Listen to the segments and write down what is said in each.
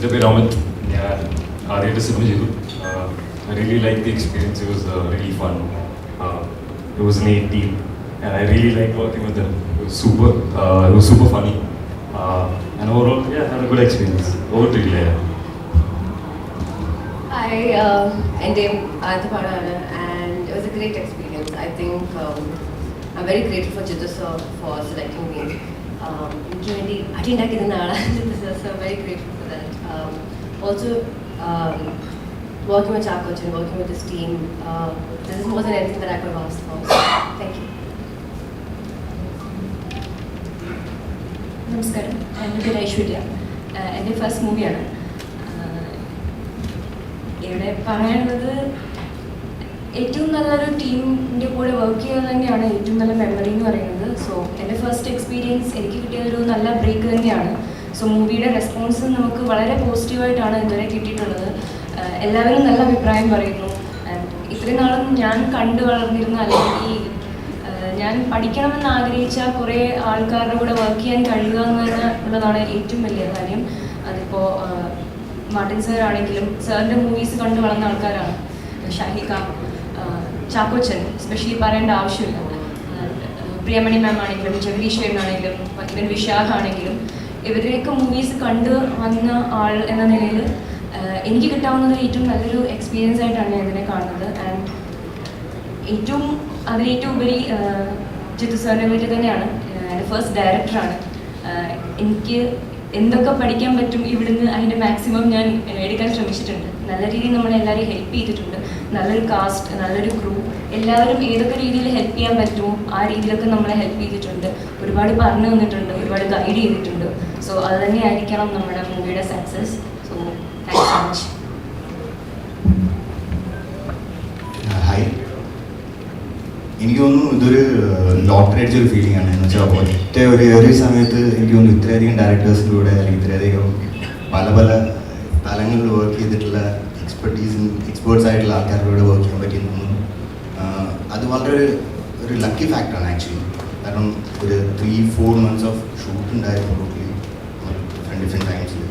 എൻ്റെ പേര് അമിത്. ഞാൻ ആദ്യമായിട്ട് സിനിമ ചെയ്തു. I really liked the experience. It was really fun. It was an 8 team and I really liked working with them. It was super funny. And overall, yeah, I had a good experience. Over to you, Leia. എൻ്റെ ആദ്യപാടാണ് and it was a great experience. I think I'm very grateful for Jithu sir for selecting me. എനിക്ക് വേണ്ടി അടിയുണ്ടാക്കി തന്ന ആളാണ് Jithu sir, so I'm very grateful for that. Also, working with Chakochan, working with this team, this is more than anything that I could have asked for. So, thank you. നമസ്കാരം, എൻ്റെ പേര് ഐശ്വര്യ. എൻ്റെ first മൂവിയാണ്. ഇവിടെ പറയാനുള്ളത് ഏറ്റവും നല്ലൊരു ടീമിൻ്റെ കൂടെ വർക്ക് ചെയ്യുന്നത് തന്നെയാണ് ഏറ്റവും നല്ല മെമ്മറി എന്ന് പറയുന്നത്. സോ എൻ്റെ ഫസ്റ്റ് എക്സ്പീരിയൻസ് എനിക്ക് കിട്ടിയതൊരു നല്ല ബ്രേക്ക് തന്നെയാണ്. സോ മൂവിയുടെ റെസ്പോൺസ് നമുക്ക് വളരെ പോസിറ്റീവായിട്ടാണ് ഇതുവരെ കിട്ടിയിട്ടുള്ളത്. എല്ലാവരും നല്ല അഭിപ്രായം പറയുന്നു. ഇത്രയും നാളും ഞാൻ കണ്ടു വളർന്നിരുന്ന അല്ലെങ്കിൽ ഞാൻ പഠിക്കണമെന്ന് ആഗ്രഹിച്ച കുറേ ആൾക്കാരുടെ കൂടെ വർക്ക് ചെയ്യാൻ കഴിയുക എന്നുള്ളതാണ് ഏറ്റവും വലിയ കാര്യം. അതിപ്പോൾ മാർട്ടിൻ സാർ ആണെങ്കിലും സാറിൻ്റെ മൂവീസ് കണ്ടു വളർന്ന ആൾക്കാരാണ്. ഷാഹിക, ചാക്കോച്ചൻ സ്പെഷ്യലി പറയേണ്ട ആവശ്യമില്ല. പ്രിയമണി മാം ആണെങ്കിലും ജഗദീശ്വരൻ ആണെങ്കിലും ഇവൻ വിശാഖ് ആണെങ്കിലും ഇവരുടെയൊക്കെ മൂവീസ് കണ്ടു വന്ന ആൾ എന്ന നിലയിൽ എനിക്ക് കിട്ടാവുന്നത് ഏറ്റവും നല്ലൊരു എക്സ്പീരിയൻസ് ആയിട്ടാണ് ഞാൻ ഇതിനെ കാണുന്നത്. ആൻഡ് അതിലേറ്റവും ഉപരി ജിത്തു സാറിനെ പറ്റി തന്നെയാണ്. എൻ്റെ ഫസ്റ്റ് ഡയറക്ടറാണ്. എനിക്ക് എന്തൊക്കെ പഠിക്കാൻ പറ്റും ഇവിടുന്ന് അതിൻ്റെ മാക്സിമം ഞാൻ എടുക്കാൻ ശ്രമിച്ചിട്ടുണ്ട്. നല്ല രീതിയിൽ നമ്മളെല്ലാവരെയും ഹെൽപ്പ് ചെയ്തിട്ടുണ്ട്. നല്ലൊരു കാസ്റ്റ്, നല്ലൊരു ക്രൂ, എല്ലാവരും ഏതൊക്കെ രീതിയിൽ ഹെൽപ്പ് ചെയ്യാൻ പറ്റുമോ ആ രീതിയിലൊക്കെ നമ്മളെ ഹെൽപ്പ് ചെയ്തിട്ടുണ്ട്. ഒരുപാട് പറഞ്ഞു തന്നിട്ടുണ്ട്, ഒരുപാട് ഗൈഡ് ചെയ്തിട്ടുണ്ട്. സോ അത് തന്നെയായിരിക്കണം നമ്മുടെ മൂവിയുടെ success. So thank you so much. Hi, എനിക്ക് തോന്നുന്നു ഇതൊരു ലോട്ടറി അടിച്ചൊരു ഫീലിംഗ് ആണ്. എന്ന് വെച്ചാൽ ഒറ്റ ഒരു സമയത്ത് എനിക്ക് തോന്നുന്നു ഇത്രയധികം ഡയറക്ടേഴ്സിൻ്റെ കൂടെ അല്ലെങ്കിൽ ഇത്രയധികം പല പല തലങ്ങളിൽ വർക്ക് ചെയ്തിട്ടുള്ള എക്സ്പേർട്സ് ആയിട്ടുള്ള ആൾക്കാരുടെ കൂടെ വർക്ക് ചെയ്യാൻ പറ്റി തോന്നുന്നു. അത് വളരെ ഒരു ലക്കി ഫാക്ടറാണ് ആക്ച്വലി. കാരണം ഒരു 3-4 months ഓഫ് ഷൂട്ട് ഉണ്ടായിരുന്നു ടോട്ടലി ഡിഫറെൻറ്റ് ടൈംസിൽ.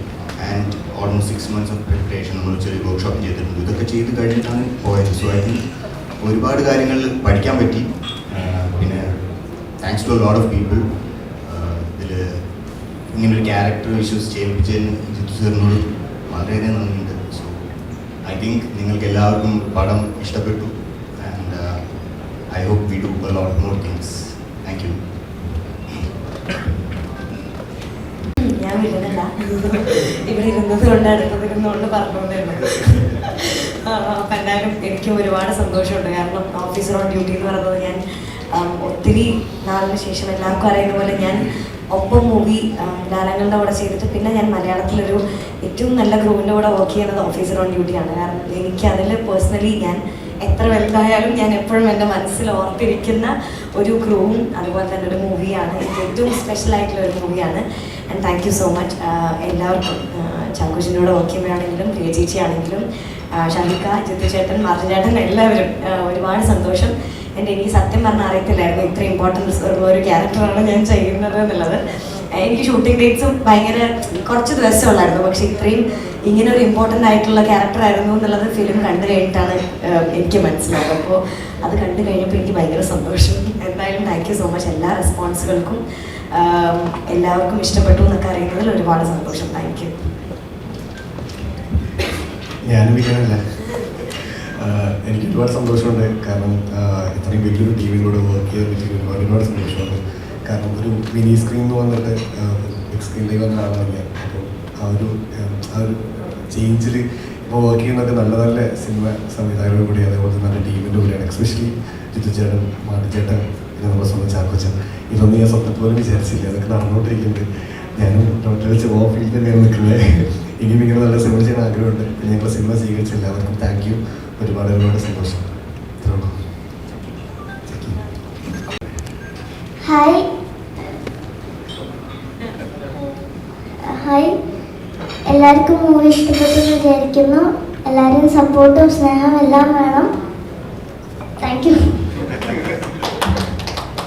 And almost 6 months of preparation നമ്മൾ ചെറിയ വർക്ക്ഷോപ്പ് ചെയ്തിട്ടുണ്ട്. ഇതൊക്കെ ചെയ്ത് കഴിഞ്ഞിട്ടാണ് പോയത്. സോ ഐ തിങ്ക് ഒരുപാട് കാര്യങ്ങൾ പഠിക്കാൻ പറ്റി. പിന്നെ thanks to a lot of people. ഇതിൽ ഇങ്ങനൊരു ക്യാരക്ടർ വിശ്വസിച്ച് ചെയ്യിപ്പിച്ചതിന് ജിത്തു സാറിനോട് വളരെയധികം നന്ദിയുണ്ട്. സോ ഐ തിങ്ക് നിങ്ങൾക്ക് എല്ലാവർക്കും പടം ഇഷ്ടപ്പെട്ടു. And I hope we do a lot more things. Thank you. ഞാൻ വിടുന്നില്ല, ഇവിടെ ഇരുന്നത് കൊണ്ട് അടുത്തതിരുന്നുകൊണ്ട് പറഞ്ഞുകൊണ്ടിരുന്നത്. അപ്പം എന്തായാലും എനിക്കും ഒരുപാട് സന്തോഷമുണ്ട്. കാരണം ഓഫീസർ ഓൺ ഡ്യൂട്ടി എന്ന് പറയുന്നത് ഞാൻ ഒത്തിരി നാളിന് ശേഷം എല്ലാവർക്കും അറിയുന്ന പോലെ ഞാൻ ഒപ്പം മൂവി ലാലങ്ങളുടെ കൂടെ ചെയ്തിട്ട് പിന്നെ ഞാൻ മലയാളത്തിലൊരു ഏറ്റവും നല്ല ക്രൂവിൻ്റെ കൂടെ വർക്ക് ചെയ്യുന്നത് ഓഫീസർ ഓൺ ഡ്യൂട്ടിയാണ്. കാരണം എനിക്ക് അതിൽ പേഴ്സണലി ഞാൻ എത്ര വലുതായാലും ഞാൻ എപ്പോഴും എൻ്റെ മനസ്സിൽ ഓർത്തിരിക്കുന്ന ഒരു ക്രൂവും അതുപോലെ തന്നെ ഒരു മൂവിയാണ്. എനിക്ക് ഏറ്റവും സ്പെഷ്യൽ ആയിട്ടുള്ള ഒരു മൂവിയാണ്. And thank you so much എല്ലാവർക്കും. ചാക്കോച്ചിൻ്റെ കൂടെ വർക്ക് ചെയ്യുമ്പോഴാണെങ്കിലും പ്രിയ ചേച്ചി ആണെങ്കിലും ഷാഹിക, ജിത്തു ചേട്ടൻ, മാർട്ടിൻ ചേട്ടൻ, എല്ലാവരും ഒരുപാട് സന്തോഷം. എനിക്ക് സത്യം പറഞ്ഞാൽ അറിയത്തില്ലായിരുന്നു ഇത്ര ഇമ്പോർട്ടൻസ് ഉള്ള ഒരു ക്യാരക്ടറാണ് ഞാൻ ചെയ്യുന്നത് എന്നുള്ളത്. എനിക്ക് ഷൂട്ടിംഗ് ഡേറ്റ്സും ഭയങ്കര കുറച്ച് ദിവസം ഉള്ളായിരുന്നു. പക്ഷെ ഇത്രയും ഇങ്ങനെ ഒരു ഇമ്പോർട്ടൻ്റ് ആയിട്ടുള്ള ക്യാരക്ടർ ആയിരുന്നു എന്നുള്ളത് ഫിലിം കണ്ടു കഴിഞ്ഞിട്ടാണ് എനിക്ക് മനസ്സിലായത്. അപ്പോൾ അത് കണ്ടു കഴിഞ്ഞപ്പോൾ എനിക്ക് ഭയങ്കര സന്തോഷം. എന്തായാലും താങ്ക് യു സോ മച്ച് എല്ലാ റെസ്പോൺസുകൾക്കും. എല്ലാവർക്കും ഇഷ്ടപ്പെട്ടു എന്നൊക്കെ അറിയുന്നതിൽ ഒരുപാട് സന്തോഷം. Thank you. ഞാനും വിൽക്കാനല്ല, എനിക്ക് ഒരുപാട് സന്തോഷമുണ്ട്. കാരണം ഇത്രയും വലിയൊരു ടീമിലൂടെ വർക്ക് ചെയ്യാൻ പറ്റിയ ഒരുപാട് സന്തോഷമുണ്ട്. കാരണം ഒരു മിനി സ്ക്രീൻ എന്ന് വന്നിട്ട് ബിഗ് സ്ക്രീനിലേക്ക് വന്ന ആളാണ് ഞാൻ. അപ്പോൾ ആ ഒരു ചേഞ്ചിൽ ഇപ്പോൾ വർക്ക് ചെയ്യുന്നതൊക്കെ നല്ല നല്ല സിനിമ സംവിധായകരുടെ കൂടി അതേപോലെ നല്ല ടീമിൻ്റെ കൂടെയാണ്. എക്സ്പെഷ്യലി ജിത്തു ചേട്ടൻ, മാർട്ടിൻ ചേട്ടൻ, പിന്നെ നമ്മുടെ സ്വന്തം ചാക്കോച്ചൻ. ഇതൊന്നും ഞാൻ സ്വപ്നത്തിൽ പോലും വിചാരിച്ചില്ല. അതൊക്കെ നടന്നുകൊണ്ടിരിക്കുന്നുണ്ട്. ഞാനും ടോട്ടൽ വെച്ച് ഓ ഫീൽഡ് തന്നെയാണ് നിൽക്കുന്നത്. ഇനിയും ഇങ്ങനെ നല്ല സിനിമ ചെയ്യാൻ ആഗ്രഹമുണ്ട്. പിന്നെ ഞങ്ങൾ സിനിമ സ്വീകരിച്ച എല്ലാവർക്കും താങ്ക് യു. ഒരുപാട് സന്തോഷം. ഹായ് ഹായ് എല്ലാവർക്കും മൂവി ഇഷ്ടപ്പെട്ടെന്ന് വിചാരിക്കുന്നു. എല്ലാവരും സപ്പോർട്ടും സ്നേഹം എല്ലാം വേണം. Thank you.